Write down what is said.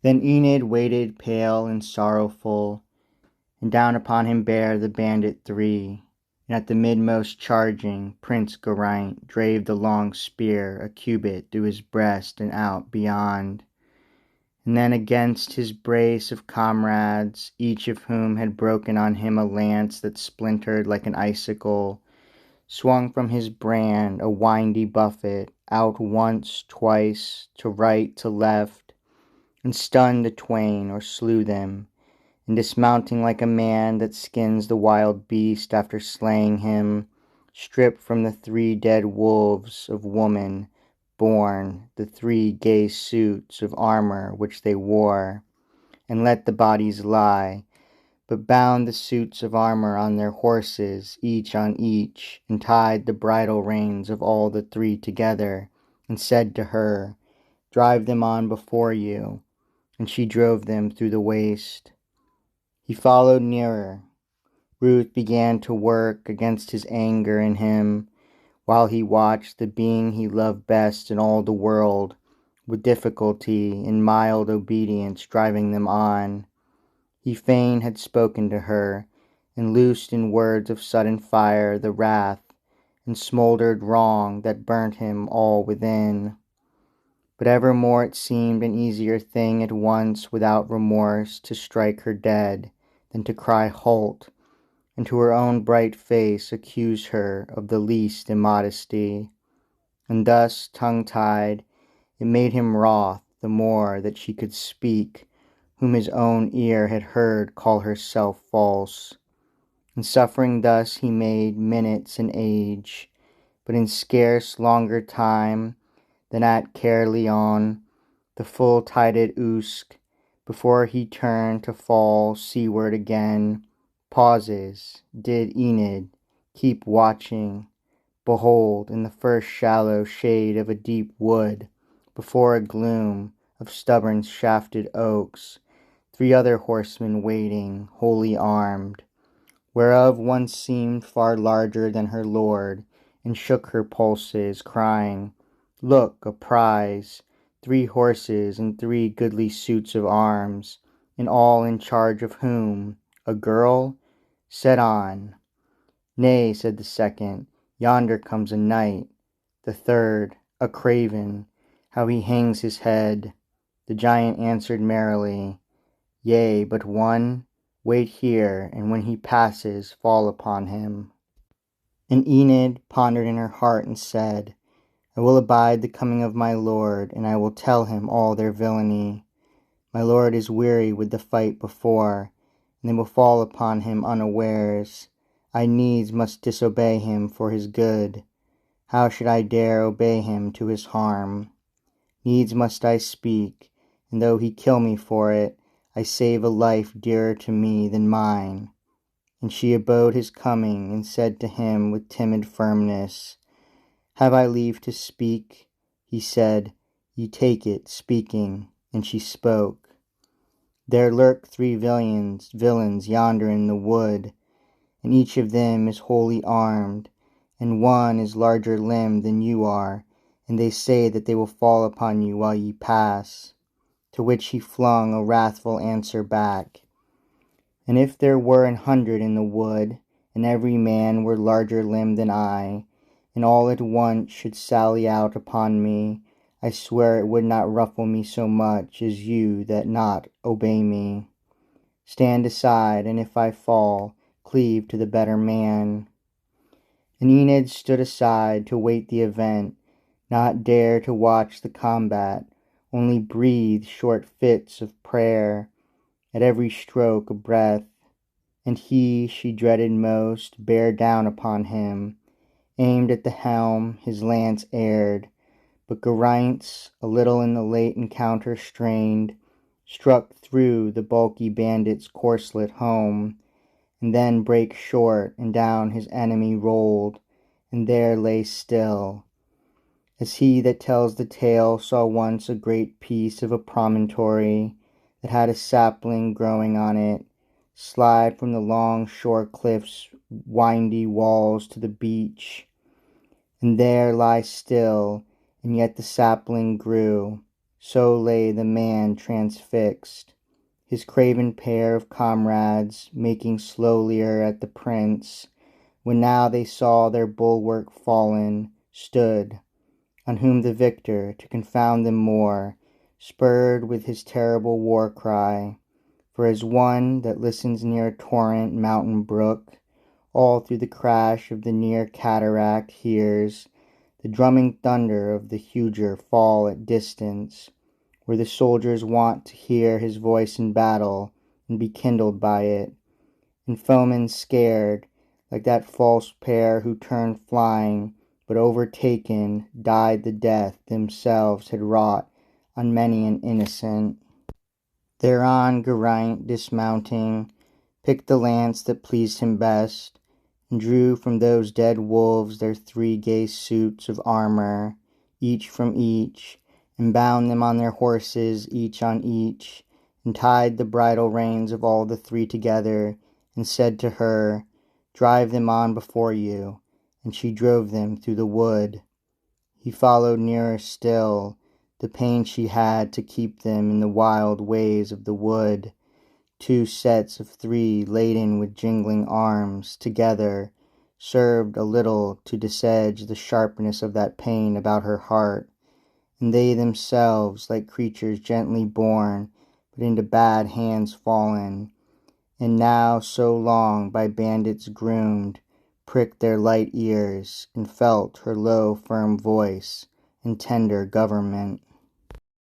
Then Enid waited pale and sorrowful, and down upon him bare the bandit three, and at the midmost charging, Prince Geraint drave the long spear a cubit through his breast and out beyond. And then against his brace of comrades, each of whom had broken on him a lance that splintered like an icicle, swung from his brand a windy buffet, out once, twice, to right, to left, and stunned the twain or slew them, and dismounting like a man that skins the wild beast after slaying him, stripped from the three dead wolves of woman born the three gay suits of armour which they wore, and let the bodies lie, but bound the suits of armour on their horses, each on each, and tied the bridle reins of all the three together, and said to her, "Drive them on before you." And she drove them through the waste. He followed nearer. Ruth began to work against his anger in him, while he watched the being he loved best in all the world, with difficulty in mild obedience driving them on. He fain had spoken to her, and loosed in words of sudden fire the wrath and smouldered wrong that burnt him all within. But evermore it seemed an easier thing at once without remorse to strike her dead than to cry halt, and to her own bright face accuse her of the least immodesty. And thus, tongue-tied, it made him wroth the more that she could speak, whom his own ear had heard call herself false. And suffering thus he made minutes an age, but in scarce longer time than at Caerleon, the full-tided Usk, before he turned to fall seaward again, pauses, did Enid keep watching. Behold, in the first shallow shade of a deep wood, before a gloom of stubborn shafted oaks, three other horsemen waiting, wholly armed, whereof one seemed far larger than her lord, and shook her pulses, crying, "Look, a prize! 3 horses and 3 goodly suits of arms, and all in charge of whom? A girl? Set on." "Nay," said the second, "yonder comes a knight." The third, "A craven, how he hangs his head." The giant answered merrily, "Yea, but one? Wait here, and when he passes, fall upon him." And Enid pondered in her heart and said, "I will abide the coming of my lord, and I will tell him all their villainy. My lord is weary with the fight before, and they will fall upon him unawares. I needs must disobey him for his good. How should I dare obey him to his harm? Needs must I speak, and though he kill me for it, I save a life dearer to me than mine." And she abode his coming, and said to him with timid firmness, "Have I leave to speak?" He said, "You take it, speaking." And she spoke. "There lurk 3 villains yonder in the wood, and each of them is wholly armed, and one is larger limbed than you are, and they say that they will fall upon you while ye pass." To which he flung a wrathful answer back, "And if there were 100 in the wood, and every man were larger limbed than I, and all at once should sally out upon me, I swear it would not ruffle me so much as you that not obey me. Stand aside, and if I fall, cleave to the better man." And Enid stood aside to wait the event, not dare to watch the combat, only breathe short fits of prayer, at every stroke a breath. And he she dreaded most bare down upon him, aimed at the helm, his lance aired, but Geraint's, a little in the late encounter strained, struck through the bulky bandit's corslet home, and then brake short, and down his enemy rolled, and there lay still, as he that tells the tale saw once a great piece of a promontory that had a sapling growing on it slide from the long shore cliff's windy walls to the beach, and there lie still, and yet the sapling grew, So lay the man transfixed, his craven pair of comrades making slowlier at the prince, when now they saw their bulwark fallen, stood, on whom the victor, to confound them more, spurred with his terrible war cry. For as one that listens near a torrent mountain brook, all through the crash of the near cataract hears the drumming thunder of the huger fall at distance, where the soldiers want to hear his voice in battle and be kindled by it, and foemen scared, like that false pair who turned flying, but overtaken, died the death themselves had wrought on many an innocent. Thereon Geraint, dismounting, picked the lance that pleased him best, and drew from those dead wolves their 3 gay suits of armour, each from each, and bound them on their horses, each on each, and tied the bridle reins of all the 3 together, and said to her, "Drive them on before you," and she drove them through the wood. He followed nearer still, the pain she had to keep them in the wild ways of the wood. 2 sets of 3 laden with jingling arms, together, served a little to dissedge the sharpness of that pain about her heart, and they themselves, like creatures gently born, but into bad hands fallen, and now so long by bandits groomed, pricked their light ears, and felt her low firm voice and tender government.